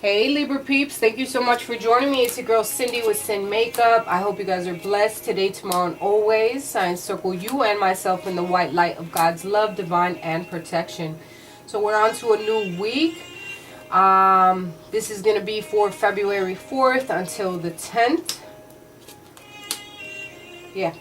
Hey Libra peeps, thank you so much for joining me. It's your girl Cindy with Sin Makeup. I hope you guys are blessed today, tomorrow, and always. I encircle you and myself in the white light of God's love, divine, and protection. So we're on to a new week. This is going to be for February 4th until the 10th. Yeah.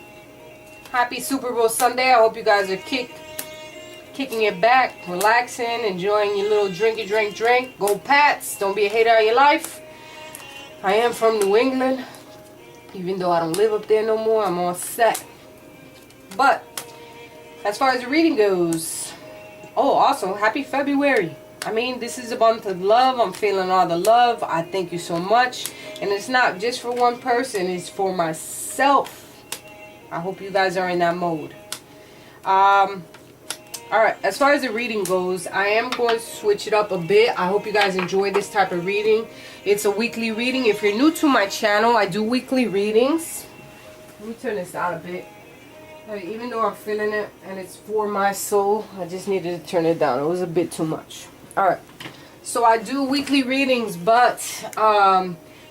Happy Super Bowl Sunday. I hope you guys are kicking it back, relaxing, enjoying your little drink. Go Pats. Don't be a hater of your life. I am from New England. Even though I don't live up there no more, I'm all set. But as far as the reading goes, oh, also, happy February. I mean, this is a month of love. I'm feeling all the love. I thank you so much. And it's not just for one person. It's for myself. I hope you guys are in that mode. Alright, as far as the reading goes, I am going to switch it up a bit. I hope you guys enjoy this type of reading. It's a weekly reading. If you're new to my channel, I do weekly readings. Let me turn this out a bit. Even though I'm feeling it and it's for my soul, I just needed to turn it down. It was a bit too much. Alright, so I do weekly readings, but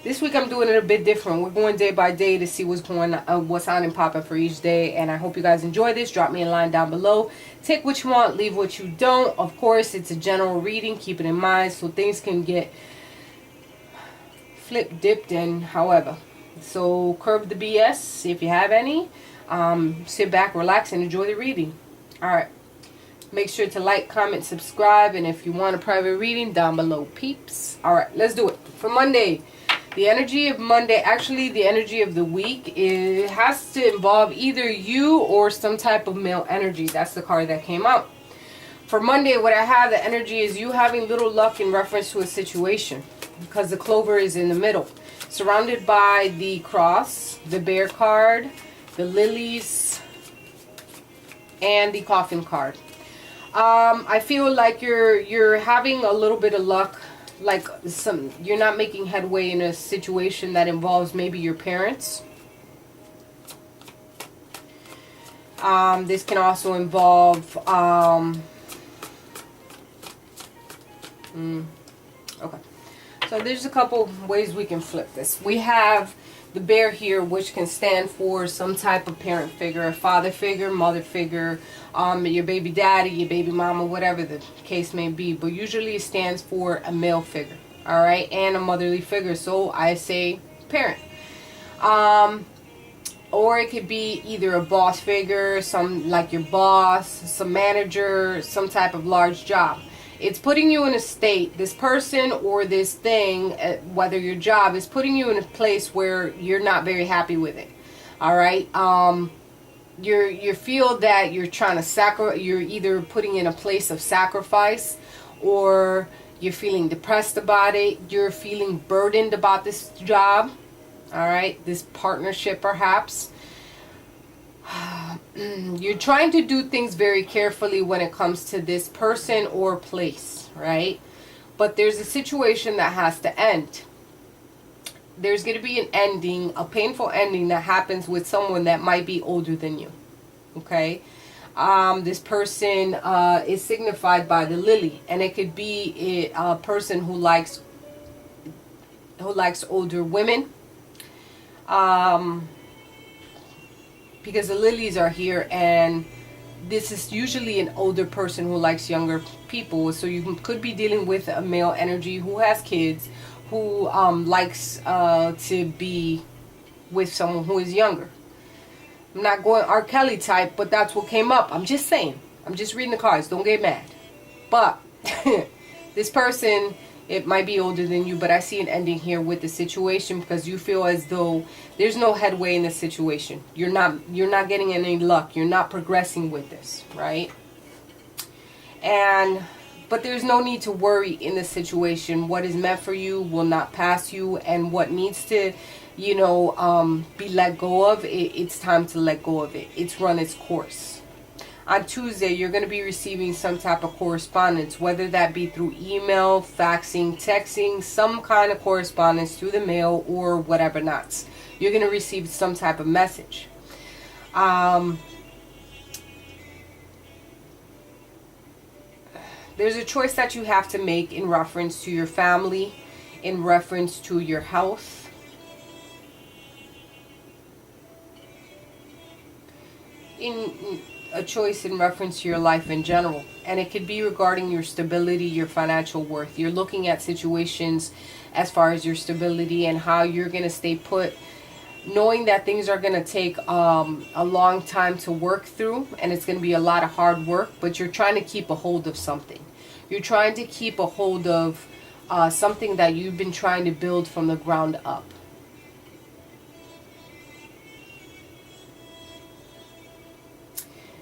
this week I'm doing it a bit different. We're going day by day to see what's on and popping for each day. And I hope you guys enjoy this. Drop me a line down below. Take what you want, leave what you don't. Of course, it's a general reading. Keep it in mind so things can get flipped, dipped, and however. So curb the BS if you have any. Sit back, relax, and enjoy the reading. Alright. Make sure to like, comment, subscribe. And if you want a private reading, down below, peeps. Alright, let's do it. For Monday. The energy of Monday, actually the energy of the week, it has to involve either you or some type of male energy. That's the card that came out. For Monday, what I have, the energy is you having little luck in reference to a situation. Because the clover is in the middle. Surrounded by the cross, the bear card, the lilies, and the coffin card. I feel like you're having a little bit of luck. Like you're not making headway in a situation that involves maybe your parents. This can also involve okay, so there's a couple ways we can flip this. We have the bear here, which can stand for some type of parent figure, a father figure, mother figure, your baby daddy, your baby mama, whatever the case may be. But usually it stands for a male figure, all right, and a motherly figure. So I say parent. Or it could be either a boss figure, some like your boss, some manager, some type of large job. It's putting you in a state, this person or this thing, whether your job, is putting you in a place where you're not very happy with it. All right. You feel that you're trying to you're either putting in a place of sacrifice, or you're feeling depressed about it. You're feeling burdened about this job. All right. This partnership, perhaps. You're trying to do things very carefully when it comes to this person or place, right? But there's a situation that has to end. There's going to be an ending, a painful ending that happens with someone that might be older than you, okay? This person is signified by the lily, and it could be a person who likes older women. Because the lilies are here, and this is usually an older person who likes younger people. So you could be dealing with a male energy who has kids, who likes to be with someone who is younger. I'm not going R. Kelly type, but that's what came up. I'm just saying. I'm just reading the cards. Don't get mad. But this person, it might be older than you, but I see an ending here with the situation because you feel as though there's no headway in the situation. You're not getting any luck. You're not progressing with this, right? But there's no need to worry in this situation. What is meant for you will not pass you, and what needs to, be let go of, it's time to let go of it. It's run its course. On Tuesday, you're going to be receiving some type of correspondence, whether that be through email, faxing, texting, some kind of correspondence through the mail or whatever not. You're going to receive some type of message. There's a choice that you have to make in reference to your family. in reference to your health. A choice in reference to your life in general. And it could be regarding your stability, your financial worth. You're looking at situations as far as your stability and how you're going to stay put, knowing that things are going to take a long time to work through, and it's going to be a lot of hard work, but you're trying to keep a hold of something. You're trying to keep a hold of something that you've been trying to build from the ground up.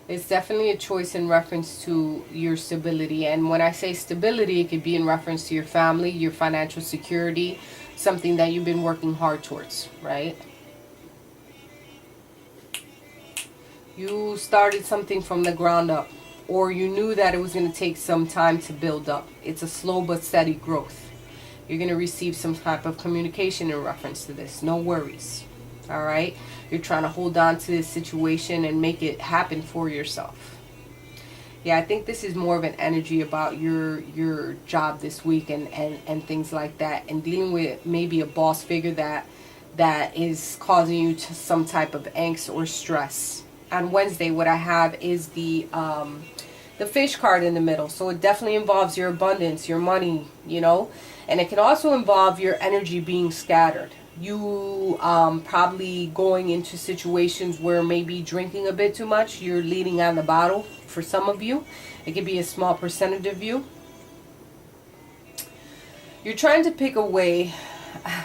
It's definitely a choice in reference to your stability. And when I say stability, it could be in reference to your family, your financial security, something that you've been working hard towards, right? You started something from the ground up, or you knew that it was going to take some time to build up. It's a slow but steady growth. You're going to receive some type of communication in reference to this. No worries. All right? You're trying to hold on to this situation and make it happen for yourself. Yeah, I think this is more of an energy about your job this week and things like that, and dealing with maybe a boss figure that is causing you to some type of angst or stress. On Wednesday, what I have is the fish card in the middle. So it definitely involves your abundance, your money, you know. And it can also involve your energy being scattered. You probably going into situations where maybe drinking a bit too much. You're leaning on the bottle for some of you. It could be a small percentage of you. You're trying to pick a way.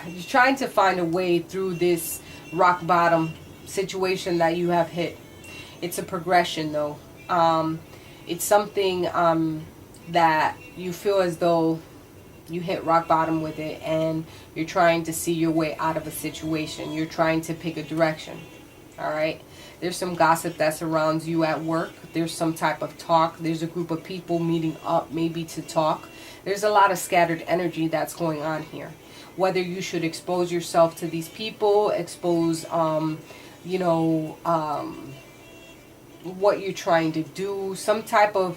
You're trying to find a way through this rock bottom situation that you have hit. It's a progression though. It's something that you feel as though you hit rock bottom with it, and you're trying to see your way out of a situation. You're trying to pick a direction. All right? There's some gossip that surrounds you at work. There's some type of talk. There's a group of people meeting up maybe to talk. There's a lot of scattered energy that's going on here. Whether you should expose yourself to these people, expose, you know, what you're trying to do, some type of...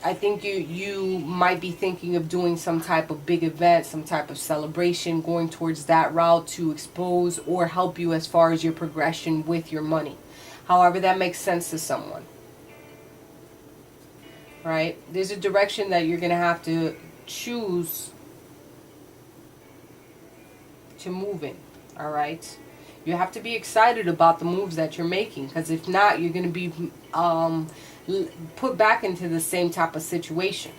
I think you might be thinking of doing some type of big event, some type of celebration, going towards that route to expose or help you as far as your progression with your money. However that makes sense to someone. Right? There's a direction that you're going to have to choose to move in. All right? You have to be excited about the moves that you're making, because if not, you're going to be put back into the same type of situation.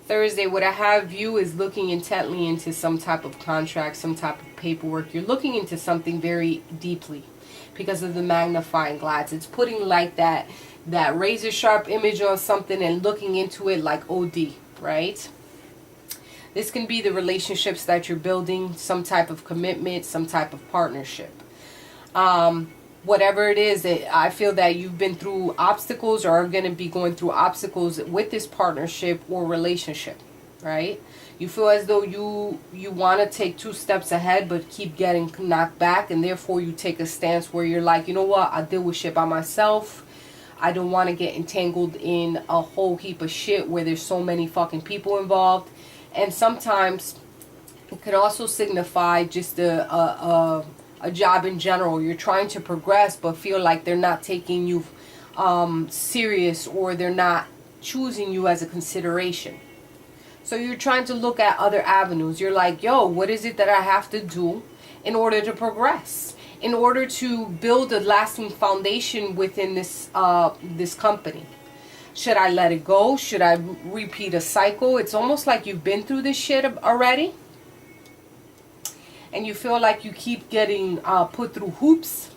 Thursday, what I have you is looking intently into some type of contract, some type of paperwork. You're looking into something very deeply because of the magnifying glass. It's putting like that razor sharp image on something and looking into it like OD, right? This can be the relationships that you're building, some type of commitment, some type of partnership. Whatever it is, I feel that you've been through obstacles or are going to be going through obstacles with this partnership or relationship, right? You feel as though you want to take 2 steps ahead but keep getting knocked back, and therefore you take a stance where you're like, you know what, I deal with shit by myself. I don't want to get entangled in a whole heap of shit where there's so many fucking people involved. And sometimes it could also signify just a job in general. You're trying to progress but feel like they're not taking you serious, or they're not choosing you as a consideration. So you're trying to look at other avenues. You're like, yo, what is it that I have to do in order to progress? In order to build a lasting foundation within this this company? Should I let it go? Should I repeat a cycle? It's almost like you've been through this shit already, and you feel like you keep getting put through hoops.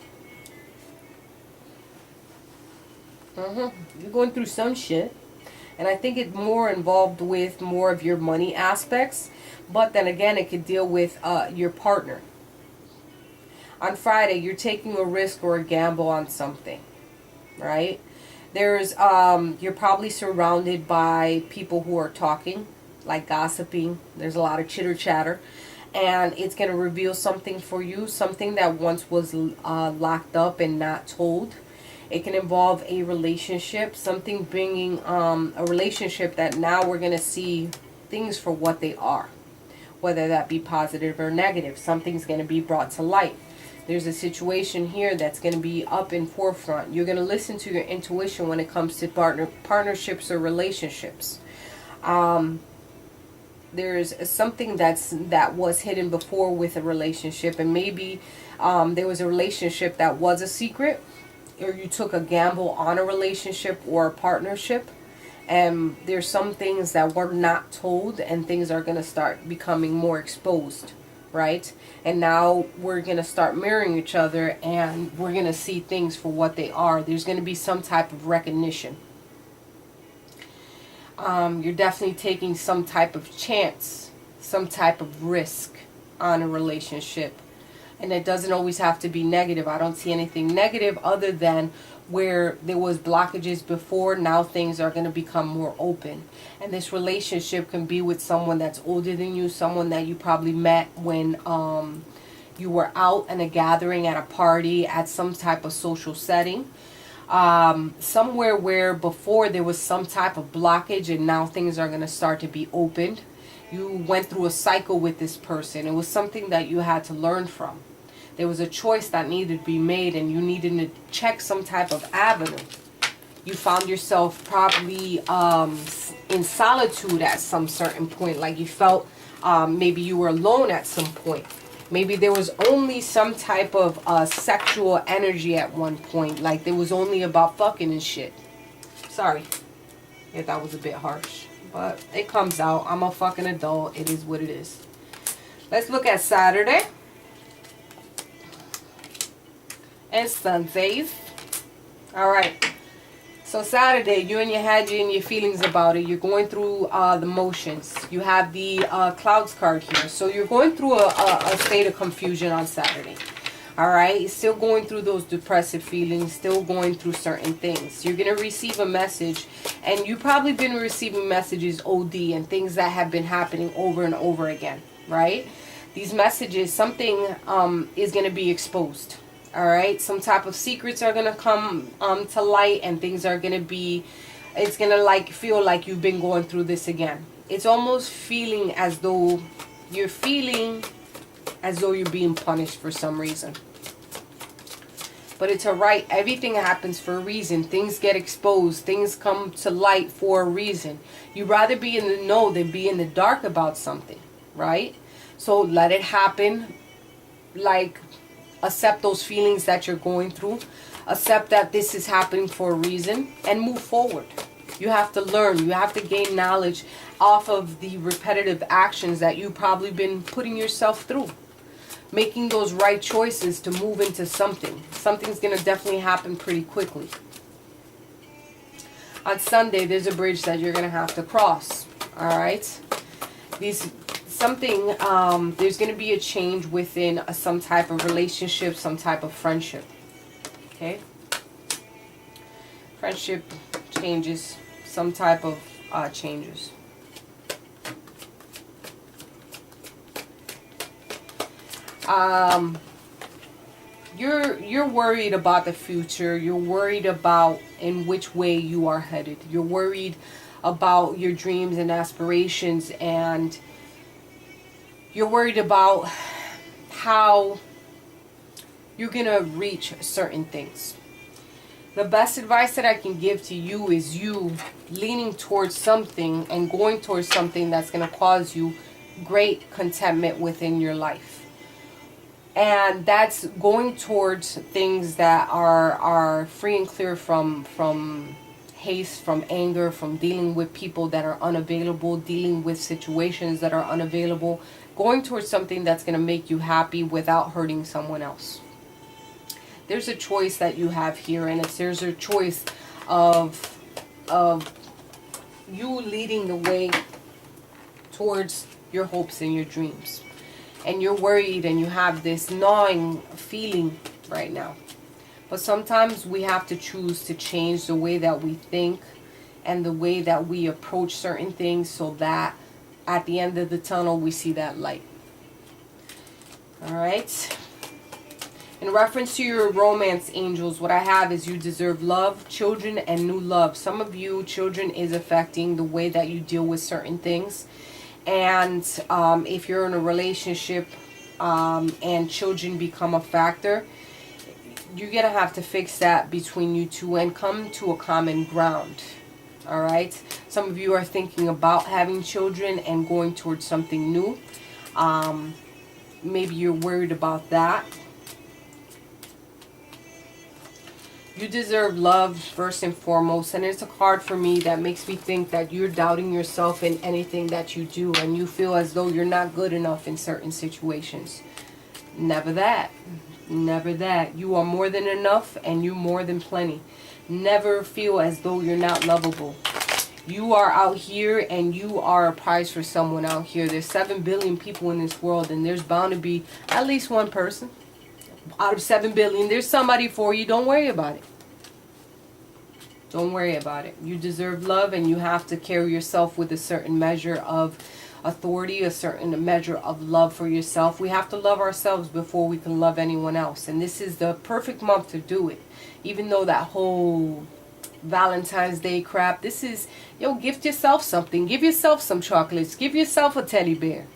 You're going through some shit, and I think it's more involved with more of your money aspects, but then again, it could deal with your partner. On Friday, you're taking a risk or a gamble on something, right? There's, you're probably surrounded by people who are talking, like gossiping. There's a lot of chitter chatter, and it's going to reveal something for you, something that once was locked up and not told. It can involve a relationship, something bringing a relationship that now we're going to see things for what they are, whether that be positive or negative. Something's going to be brought to light. There's a situation here that's going to be up in forefront. You're going to listen to your intuition when it comes to partnerships or relationships. There's something that was hidden before with a relationship, and maybe there was a relationship that was a secret, or you took a gamble on a relationship or a partnership, and there's some things that were not told, and things are going to start becoming more exposed, right? And now we're going to start mirroring each other, and we're going to see things for what they are. There's going to be some type of recognition. You're definitely taking some type of chance, some type of risk on a relationship. And it doesn't always have to be negative. I don't see anything negative other than where there was blockages before. Now things are going to become more open. And this relationship can be with someone that's older than you, someone that you probably met when you were out at a gathering, at a party, at some type of social setting. Somewhere where before there was some type of blockage, and now things are going to start to be opened. You went through a cycle with this person. It was something that you had to learn from. There was a choice that needed to be made, and you needed to check some type of avenue. You found yourself probably in solitude at some certain point, like you felt maybe you were alone at some point. Maybe there was only some type of sexual energy at one point, like there was only about fucking and shit. Sorry if that was a bit harsh, but it comes out. I'm a fucking adult. It is what it is. Let's look at Saturday and Sundays. All right. So Saturday, you're in your head, you're in your feelings about it. You're going through the motions. You have the clouds card here. So you're going through a state of confusion on Saturday. All right. You're still going through those depressive feelings, still going through certain things. You're going to receive a message, and you've probably been receiving messages OD and things that have been happening over and over again, right? These messages, something is going to be exposed. All right, some type of secrets are going to come to light, and things are going to be, it's going to like feel like you've been going through this again. It's almost feeling as though you're being punished for some reason. But it's alright. Everything happens for a reason. Things get exposed. Things come to light for a reason. You'd rather be in the know than be in the dark about something, right? So let it happen. Like, accept those feelings that you're going through. Accept that this is happening for a reason, and move forward. You have to learn. You have to gain knowledge off of the repetitive actions that you've probably been putting yourself through. Making those right choices to move into something. Something's going to definitely happen pretty quickly. On Sunday, there's a bridge that you're going to have to cross. Alright? There's going to be a change within some type of relationship, some type of friendship. Okay? Friendship changes, some type of changes. You're worried about the future. You're worried about in which way you are headed. You're worried about your dreams and aspirations, and you're worried about how you're going to reach certain things. The best advice that I can give to you is you leaning towards something and going towards something that's going to cause you great contentment within your life. And that's going towards things that are free and clear from haste, from anger, from dealing with people that are unavailable, dealing with situations that are unavailable. Going towards something that's going to make you happy without hurting someone else. There's a choice that you have here, and there's a choice of you leading the way towards your hopes and your dreams. And you're worried, and you have this gnawing feeling right now. But sometimes we have to choose to change the way that we think and the way that we approach certain things, so that at the end of the tunnel we see that light. Alright? In reference to your romance angels, what I have is you deserve love, children, and new love. Some of you, children is affecting the way that you deal with certain things. And if you're in a relationship and children become a factor, you're going to have to fix that between you two and come to a common ground. Alright? Some of you are thinking about having children and going towards something new. Maybe you're worried about that. You deserve love first and foremost, and it's a card for me that makes me think that you're doubting yourself in anything that you do, and you feel as though you're not good enough in certain situations. Never that. Never that. You are more than enough, and you more than plenty. Never feel as though you're not lovable. You are out here, and you are a prize for someone out here. There's 7 billion people in this world, and there's bound to be at least one person. Out of 7 billion, there's somebody for you. Don't worry about it. Don't worry about it. You deserve love, and you have to carry yourself with a certain measure of authority, a certain measure of love for yourself. We have to love ourselves before we can love anyone else. And this is the perfect month to do it. Even though that whole Valentine's Day crap, this is, gift yourself something. Give yourself some chocolates. Give yourself a teddy bear.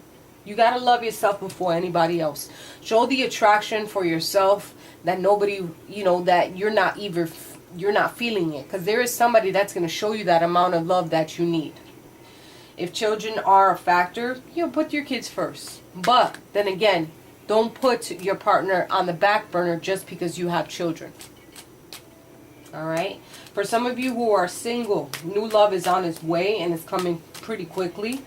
You got to love yourself before anybody else. Show the attraction for yourself that nobody, that you're not feeling it. Because there is somebody that's going to show you that amount of love that you need. If children are a factor, put your kids first. But then again, don't put your partner on the back burner just because you have children. Alright? For some of you who are single, new love is on its way and it's coming pretty quickly.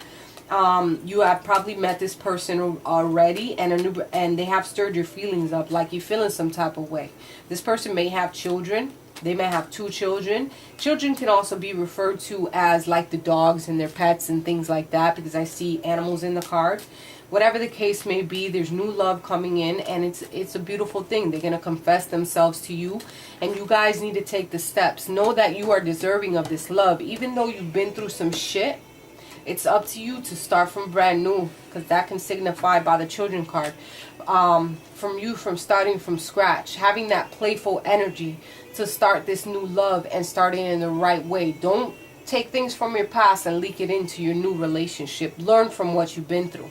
You have probably met this person already, and they have stirred your feelings up, like you're feeling some type of way. This person may have children. They may have 2 children. Children can also be referred to as like the dogs and their pets and things like that, because I see animals in the card. Whatever the case may be, there's new love coming in, and it's a beautiful thing. They're going to confess themselves to you, and you guys need to take the steps. Know that you are deserving of this love, even though you've been through some shit. It's up to you to start from brand new, because that can signify by the children card. From starting from scratch, having that playful energy to start this new love and starting in the right way. Don't take things from your past and leak it into your new relationship. Learn from what you've been through,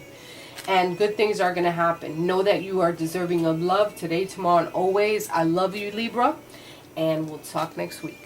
and good things are going to happen. Know that you are deserving of love today, tomorrow, and always. I love you, Libra, and we'll talk next week.